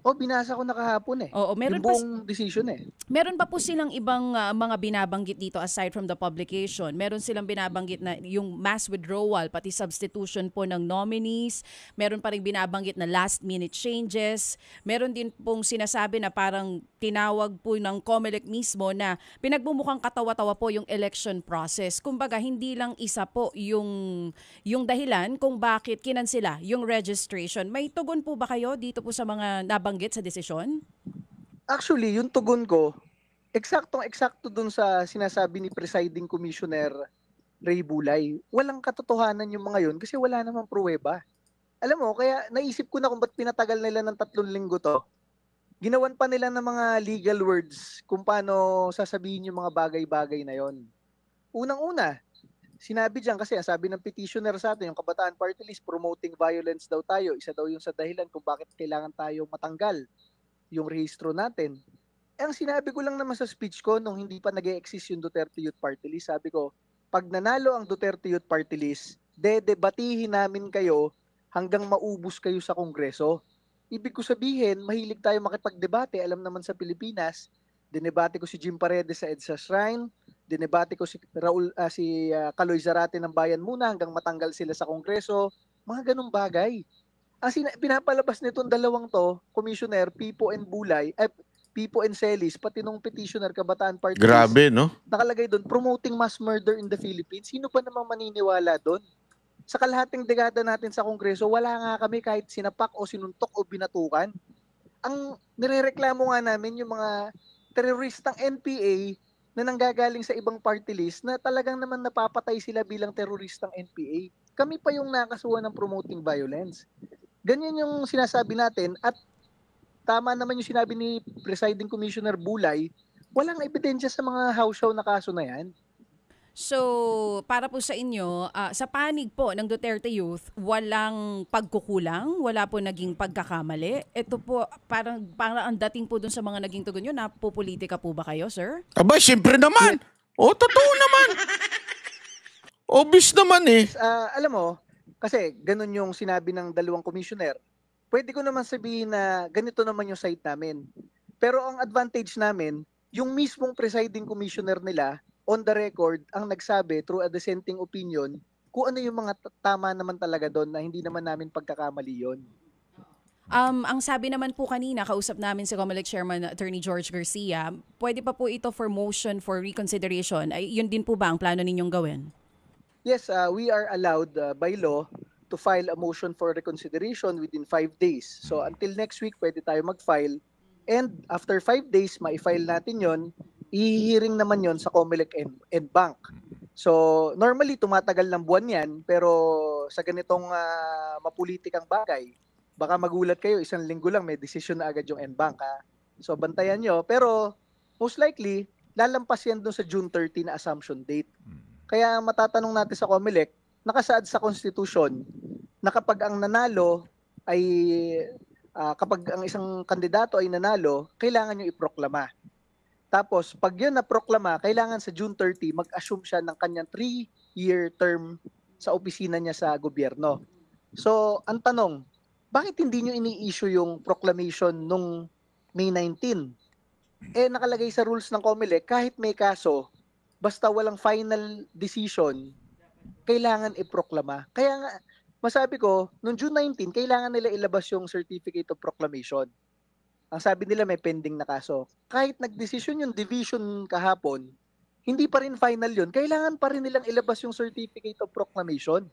Binasa ko na kahapon eh. Oo, meron yung buong decision eh. Meron ba po silang ibang mga binabanggit dito aside from the publication? Meron silang binabanggit na yung mass withdrawal, pati substitution po ng nominees. Meron pa rin binabanggit na last minute changes. Meron din pong sinasabi na parang tinawag po ng COMELEC mismo na pinagmumukhang katawa-tawa po yung election process. Kumbaga, hindi lang isa po yung dahilan kung bakit kinansela yung registration. May tugon po ba kayo dito po sa mga nabanggit sa desisyon? Actually, yung tugon ko, eksaktong-eksakto dun sa sinasabi ni Presiding Commissioner Ray Bulay. Walang katotohanan yung mga yun kasi wala namang pruweba. Alam mo, kaya naisip ko na kung ba't pinatagal nila ng 3 linggo to. Ginawan pa nila ng mga legal words kung paano sasabihin yung mga bagay-bagay na yon. Unang-una, sinabi dyan kasi ang sabi ng petitioner sa atin, yung Kabataan Party List, promoting violence daw tayo. Isa daw yung sa dahilan kung bakit kailangan tayo matanggal yung rehistro natin. Ang sinabi ko lang naman sa speech ko nung hindi pa nag-e-exist yung Duterte Youth Party List, sabi ko, pag nanalo ang Duterte Youth Party List, dedebatihin namin kayo hanggang maubos kayo sa Kongreso. Ibig ko sabihin, mahilig tayo makipagdebate. Alam naman sa Pilipinas, dinebate ko si Jim Paredes sa EDSA Shrine, dinebate ko si Kaloy Zarate ng Bayan Muna hanggang matanggal sila sa Kongreso, mga ganung bagay. Ang pinapalabas nitong dalawang to, Commissioner Pipo and Bulay, Pipo and Celis, pati nung petitioner Kabataan Party List, Grabe, no? nakalagay doon, promoting mass murder in the Philippines. Sino pa namang maniniwala doon? Sa kalahating dekada natin sa Kongreso, wala nga kami kahit sinapak o sinuntok o binatukan. Ang nirereklamo nga namin yung mga teroristang NPA na nanggagaling sa ibang party list na talagang naman napapatay sila bilang teroristang NPA. Kami pa yung nakasuhan ng promoting violence. Ganyan yung sinasabi natin at tama naman yung sinabi ni Presiding Commissioner Bulay, walang ebidensya sa mga house show na kaso na yan. So, para po sa inyo, sa panig po ng Duterte Youth, walang pagkukulang, wala po naging pagkakamali. Ito po, parang ang dating po dun sa mga naging tugon nyo, napopolitika po ba kayo, sir? Aba, siyempre naman. Totoo naman. Obvious naman eh. Alam mo, kasi ganun yung sinabi ng dalawang commissioner. Pwede ko naman sabihin na ganito naman yung site namin. Pero ang advantage namin, yung mismong presiding commissioner nila, on the record, ang nagsabi through a dissenting opinion, kung ano yung mga tama naman talaga doon na hindi naman namin pagkakamali yun. Ang sabi naman po kanina, kausap namin si COMELEC Chairman Attorney George Garcia, pwede pa po ito for motion for reconsideration. Ay, yun din po ba ang plano ninyong gawin? Yes, we are allowed by law to file a motion for reconsideration within 5 days. So until next week, pwede tayo mag-file. And after 5 days, ma-file natin yon, i-hearing naman yon sa COMELEC and Bank. So normally, tumatagal ng buwan yan, pero sa ganitong mapulitikang bagay, baka magulat kayo, 1 linggo lang, may decision na agad yung NBank. So bantayan nyo. Pero most likely, lalampas yan dun sa June 30 na assumption date. Kaya matatanong natin sa COMELEC, nakasaad sa Constitution na kapag ang nanalo ay, kapag ang isang kandidato ay nanalo, kailangan nyo iproklama. Tapos, pag yun naproklama, kailangan sa June 30, mag-assume siya ng kanyang 3-year term sa opisina niya sa gobyerno. So, ang tanong, bakit hindi nyo ini-issue yung proclamation nung May 19? Nakalagay sa rules ng COMELEC, kahit may kaso, basta walang final decision, kailangan iproklama. Kaya nga, masabi ko, noong June 19, kailangan nila ilabas yung Certificate of Proclamation. Ang sabi nila may pending na kaso. Kahit nagdesisyon yung division kahapon, hindi pa rin final yun. Kailangan pa rin nilang ilabas yung Certificate of Proclamation.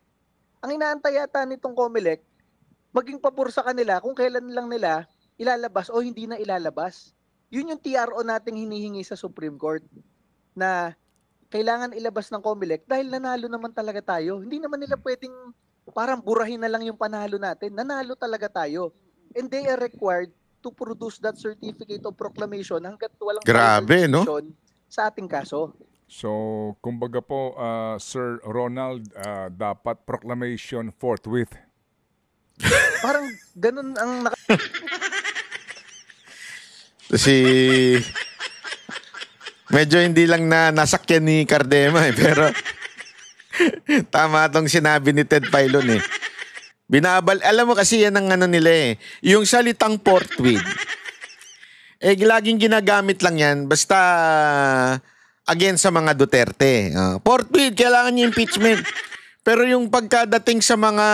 Ang inaantay yata nitong COMELEC, maging pabor sa kanila kung kailan lang nila ilalabas o hindi na ilalabas. Yun yung TRO nating hinihingi sa Supreme Court na kailangan ilabas ng COMELEC dahil nanalo naman talaga tayo. Hindi naman nila pwedeng parang burahin na lang yung panalo natin. Nanalo talaga tayo. And they are required to produce that certificate of proclamation hanggat walang final Grabe, no? decision sa ating kaso. So, kumbaga po, Sir Ronald, dapat proclamation forthwith. Parang ganun ang Si... Medyo hindi lang na nasakyan ni Cardema pero tama tong sinabi ni Ted Filon eh. Alam mo kasi yan ang ano nila eh. Yung salitang forthwith. Laging ginagamit lang yan basta against sa mga Duterte. Forthwith, kailangan niya impeachment. Pero yung pagkadating sa mga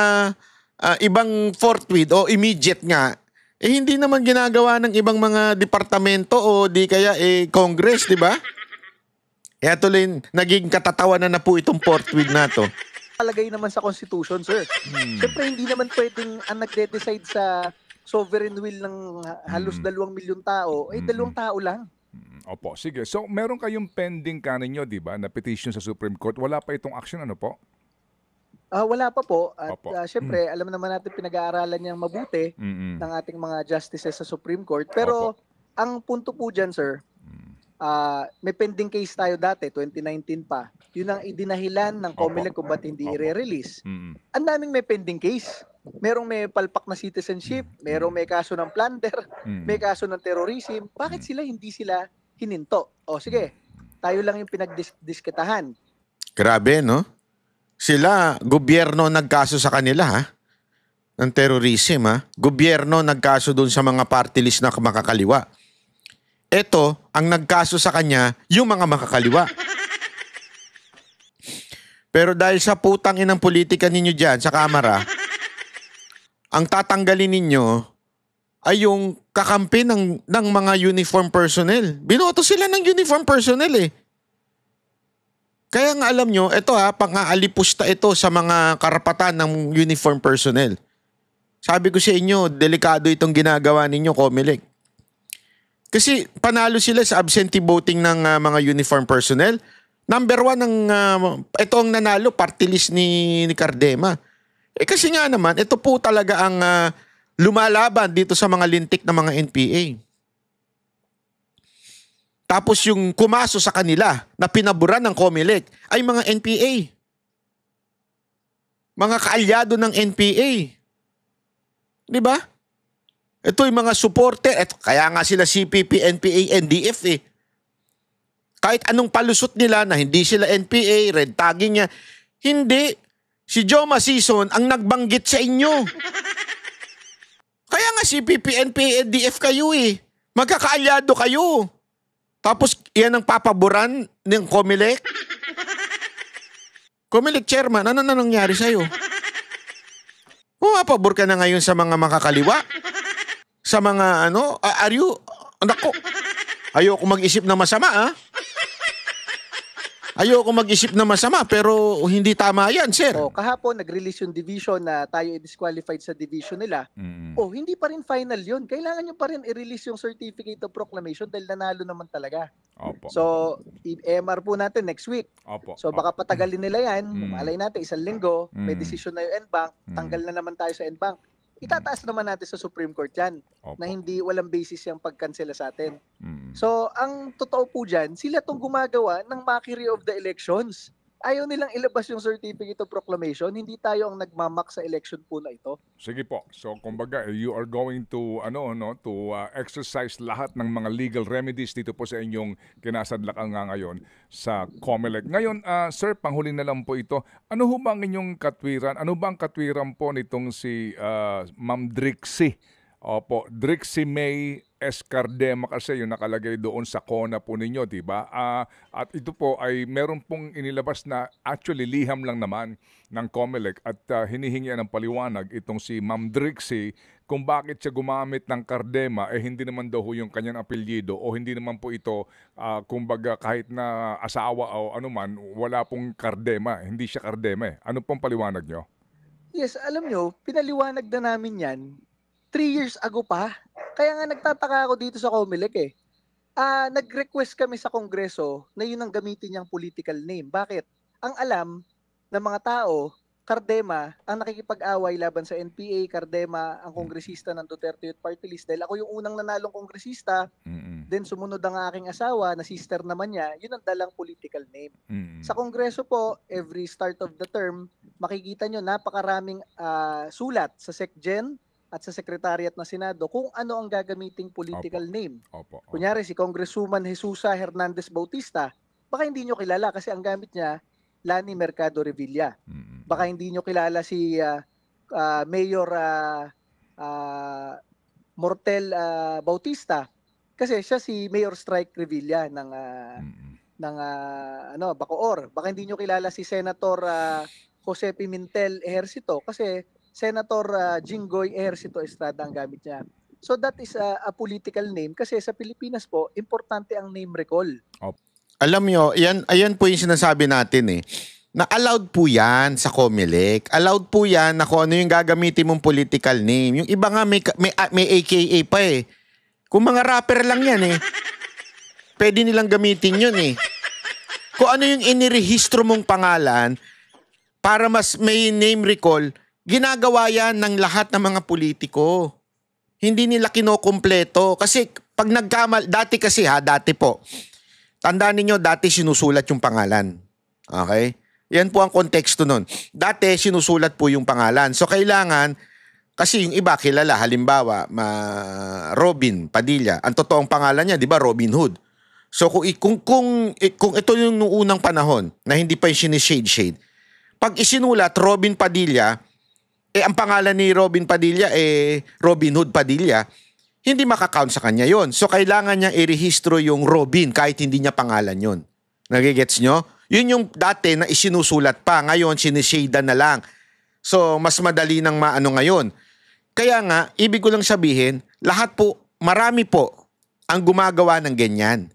ibang forthwith o immediate nga, hindi naman ginagawa ng ibang mga departamento o di kaya Congress, di ba? Kaya tuloy, naging katatawanan na po itong forthwith na to. palagay naman sa Constitution, sir. Siyempre, hindi naman pwedeng ang nagde-decide sa sovereign will ng halos 2 milyong tao, 2 tao lang. Opo, sige. So, meron kayong pending kaninyo, di ba, na petition sa Supreme Court. Wala pa itong action, ano po? Wala pa po. At Opo. syempre, alam naman natin pinag-aaralan niyang mabuti ng ating mga justices sa Supreme Court. Pero ang punto po dyan, sir, may pending case tayo dati, 2019 pa. Yun ang idinahilan ng COMELEC kung ba't hindi i-release. Ang daming may pending case. Merong may palpak na citizenship, merong may kaso ng plunder, may kaso ng terrorism. Bakit hindi sila hininto? O sige, tayo lang yung pinagdiskitahan. Grabe, no? Sila, gobyerno nagkaso sa kanila, ha? Ng terrorism, ha? Gobyerno nagkaso dun sa mga party list na makakaliwa. Ito, ang nagkaso sa kanya, yung mga makakaliwa. Pero dahil sa putang inang politika ninyo dyan sa Kamara, ang tatanggalin ninyo ay yung kakampi ng mga uniform personnel. Binoto sila ng uniform personnel eh. Kaya nga alam nyo, ito pang-aalipusta ito sa mga karapatan ng uniform personnel. Sabi ko sa inyo, delikado itong ginagawa ninyo, COMELEC. Kasi panalo sila sa absentee voting ng mga uniform personnel. Number 1 ito ang nanalo, party list ni Cardema. Kasi nga naman, ito po talaga ang lumalaban dito sa mga lintik ng mga NPA. Tapos yung kumaso sa kanila na pinaburan ng COMELEC ay mga NPA. Mga kaalyado ng NPA. Di ba? Ito yung mga supporter. Kaya nga sila CPP, NPA, NDF eh. Kahit anong palusot nila na hindi sila NPA, red tagging niya. Hindi. Si Joma Sison ang nagbanggit sa inyo. Kaya nga CPP, NPA, NDF kayo eh. Magkakaalyado kayo. Tapos yan ang papaboran ng COMELEC. COMELEC chairman, ano na nangyari sa'yo? Pumapabor ka na ngayon sa mga makakaliwa? Sa mga are you? Nako, ayoko mag-isip na masama Ayoko mag-isip na masama pero hindi tama yan, sir. Kahapon nag-release yung division na tayo i-disqualified sa division nila. Hindi pa rin final yun. Kailangan nyo pa rin i-release yung certificate of proclamation dahil nanalo naman talaga. Opo. So, i-MR po natin next week. Opo. So, baka patagalin nila yan. Malay natin, 1 linggo, may decision na yung NBank. Tanggal na naman tayo sa NBank. Itataas naman natin sa Supreme Court yan na hindi walang basis yung pagkansela sa atin. So, ang totoo po dyan, sila tong gumagawa ng mockery of the elections. Ayaw nilang ilabas yung certificate of proclamation, hindi tayo ang nagmamak sa election po na ito. Sige po. So, kumbaga, you are going to exercise lahat ng mga legal remedies dito po sa inyong kinasadlakan nga ngayon sa COMELEC. Ngayon, sir, panghuli na lang po ito. Ano ho ba ang inyong katwiran? Ano ba ang katwiran po nitong si Ma'am Drixie? Opo, Drixie May S. Cardema kasi yung nakalagay doon sa kona po ninyo, di ba? At ito po ay meron pong inilabas na actually liham lang naman ng COMELEC at hinihingi ng paliwanag itong si Ma'am Drixie kung bakit siya gumamit ng Cardema hindi naman daw yung kanyang apelyido o hindi naman po ito kumbaga kahit na asawa o anuman, wala pong Cardema, hindi siya Cardema. Ano pong paliwanag nyo? Yes, alam nyo, pinaliwanag na namin yan 3 years ago pa. Kaya nga nagtataka ako dito sa Comelec eh. Nag-request kami sa Kongreso na yun ang gamitin niyang political name. Bakit? Ang alam ng mga tao, Cardema, ang nakikipag-away laban sa NPA, Cardema, ang kongresista ng Duterte Youth Party List. Dahil ako yung unang nanalong kongresista, then sumunod ang aking asawa, na sister naman niya, yun ang dalang political name. Sa Kongreso po, every start of the term, makikita nyo napakaraming sulat sa SecGen at sa Secretariat ng Senado kung ano ang gagamiting political name. Opo. Kunyari si Congresswoman Jesusa Hernandez Bautista, baka hindi nyo kilala kasi ang gamit niya Lani Mercado Revilla. Baka hindi nyo kilala si Mayor Mortel Bautista kasi siya si Mayor Strike Revilla ng Bacoor. Baka hindi nyo kilala si Senator Jose Pimentel Ejercito kasi Senator Jinggoy Ejercito Estrada ang gamit niya. So that is a political name kasi sa Pilipinas po, importante ang name recall. Alam nyo, ayan po yung sinasabi natin eh. Na allowed po yan sa Comelec. Allowed po yan na kung ano yung gagamitin mong political name. Yung iba nga may AKA pa eh. Kung mga rapper lang yan eh. Pwede nilang gamitin yun eh. Kung ano yung inirehistro mong pangalan para mas may name recall, ginagawa yan ng lahat ng mga politiko. Hindi nila kinokompleto. Kasi pag dati po, tandaan ninyo, dati sinusulat yung pangalan. Okay? Yan po ang konteksto nun. Dati sinusulat po yung pangalan. So kailangan, kasi yung iba kilala, halimbawa, Robin Padilla. Ang totoong pangalan niya, di ba, Robin Hood. So kung ito yung noong unang panahon, na hindi pa yung sinishade-shade, pag isinulat Robin Padilla, ang pangalan ni Robin Padilla, Robin Hood Padilla, hindi makakount sa kanya yon. So, kailangan niya i-rehistro yung Robin kahit hindi niya pangalan yon. Nagigets nyo? Yun yung dati na isinusulat pa. Ngayon, sinishada na lang. So, mas madali nang maano ngayon. Kaya nga, ibig ko lang sabihin, marami po ang gumagawa ng ganyan.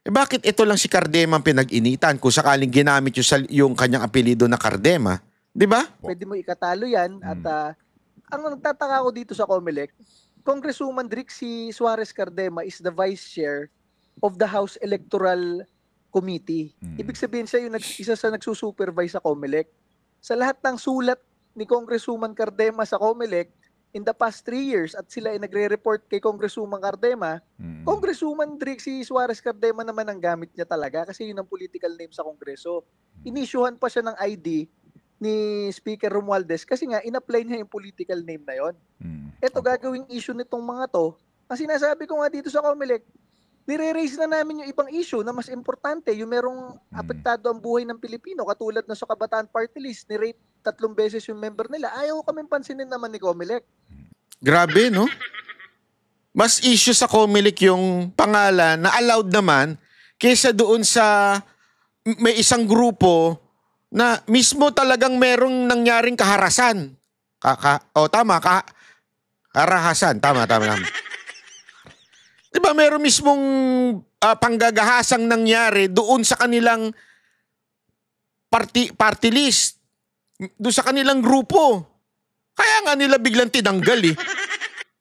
Bakit ito lang si Cardema ang pinag-initan kung sakaling ginamit yung kanyang apelido na Cardema? Di ba? Pwede mo ikatalo yan. At ang nagtataka ko dito sa Comelec, Congresswoman Drixie Suarez Cardema is the vice chair of the House Electoral Committee. Ibig sabihin siya yung isa sa nagsusupervise sa Comelec. Sa lahat ng sulat ni Congresswoman Cardema sa Comelec in the past 3 years at sila ay nagre-report kay Congresswoman Cardema, Congresswoman Drixie Suarez Cardema naman ang gamit niya talaga kasi yun ang political name sa Kongreso. Inisyuhan pa siya ng ID ni Speaker Romualdez kasi nga in-apply niya yung political name na yon. Ito gagawing issue nitong mga to. Ang sinasabi ko nga dito sa Comelec, nire-raise na namin yung ibang issue na mas importante, yung merong apektado ang buhay ng Pilipino katulad na sa Kabataan Party List, ni-rate 3 beses yung member nila. Ayaw kami pansinin naman ni Comelec. Grabe, no? Mas issue sa Comelec yung pangalan na allowed naman kaysa doon sa may isang grupo na mismo talagang merong nangyaring kaharasan. Karahasan. Tama. Diba meron mismong panggagahasang nangyari doon sa kanilang party list. Doon sa kanilang grupo. Kaya nga nila biglang tinanggal eh.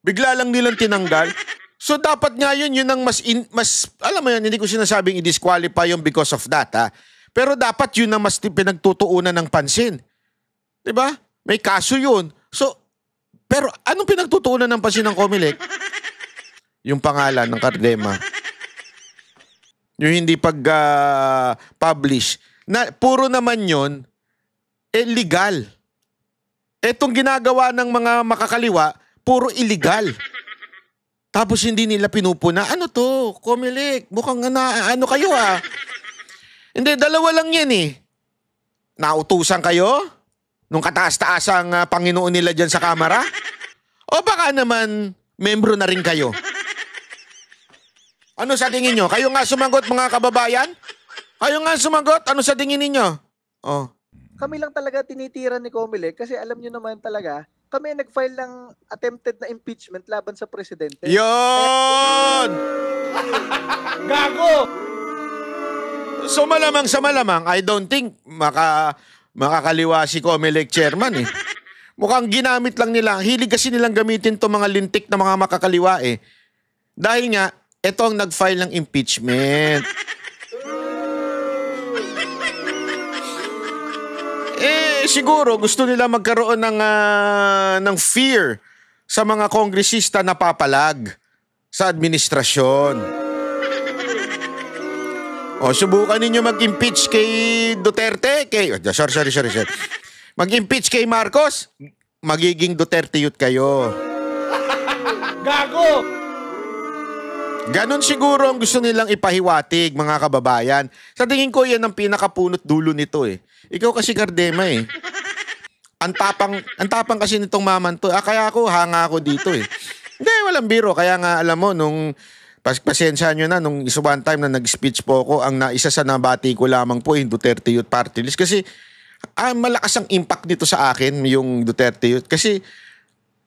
Bigla lang nilang tinanggal. So dapat nga yun ang mas alam mo yun, hindi ko sinasabing i-disqualify yung because of that ha. Pero dapat yun ang mas pinagtutuunan ng pansin. Diba? May kaso yun. So, pero anong pinagtutuunan ng pansin ng Comelec? Yung pangalan ng Cardema. Yung hindi pag-publish. Na puro naman yun, legal. Etong ginagawa ng mga makakaliwa, puro illegal. Tapos hindi nila pinupuna. Ano to? Comelec, mukhang ano kayo ah. Hindi, dalawa lang yan eh. Nautusan kayo? Nung kataas-taasang Panginoon nila dyan sa kamera? O baka naman, membro na rin kayo? Ano sa tingin nyo? Kayo nga sumagot mga kababayan? Kayo nga sumagot? Ano sa tingin ninyo? Oh. Kami lang talaga tinitira ni Comelec kasi alam nyo naman talaga, kami nag-file ng attempted na impeachment laban sa presidente. Yon! Gago! So malamang sa malamang, I don't think makakaliwa si Comelec chairman eh. Mukhang ginamit lang nila. Hilig kasi nilang gamitin to mga lintik na mga makakaliwa eh. Dahil nga, ito ang nag-file ng impeachment. Siguro gusto nila magkaroon ng fear sa mga kongresista na papalag sa administrasyon. O, subukan ninyo mag-impeach kay Duterte, sorry. Mag-impeach kay Marcos, magiging Duterte youth kayo. Gago! Ganon siguro ang gusto nilang ipahiwatig, mga kababayan. Sa tingin ko, yan ang pinakapunot dulo nito eh. Ikaw kasi Gardema eh. Ang tapang kasi nitong maman to. Kaya ako, hanga ako dito eh. Hindi, walang biro. Kaya nga, alam mo, nung pasensya nyo na, nung one time na nag-speech po ako, isa sa nabati ko lamang po yung Duterte Youth Party List. Kasi malakas ang impact nito sa akin, yung Duterte Youth. Kasi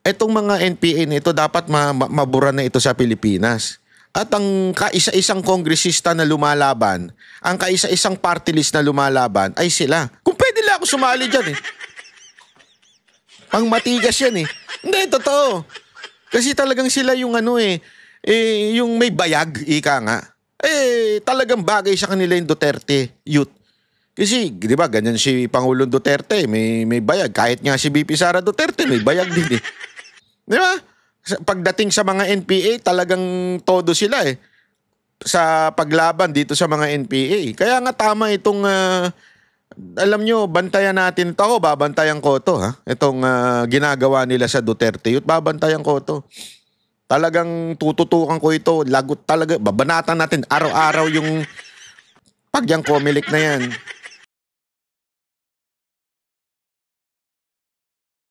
etong mga NPA na ito, dapat mabura na ito sa Pilipinas. At ang kaisa-isang kongresista na lumalaban, ang kaisa-isang party list na lumalaban ay sila. Kung pwede lang ako sumali dyan eh. Pang matigas yan eh. Hindi, totoo. Kasi talagang sila yung yung may bayag, ika nga. Talagang bagay sa kanila yung Duterte youth. Kasi, di ba, ganyan si Pangulong Duterte, may bayag. Kahit nga si BP Sara Duterte, may bayag din eh. Di ba? Pagdating sa mga NPA, talagang todo sila eh. Sa paglaban dito sa mga NPA. Kaya nga tama itong, alam nyo, bantayan natin ito. Ako, babantayan ko ito ha. Itong ginagawa nila sa Duterte Youth, babantayan ko ito. Talagang tututukan ko ito. Lagot talaga. Babanatan natin araw-araw yung pagyang Comelec na yan.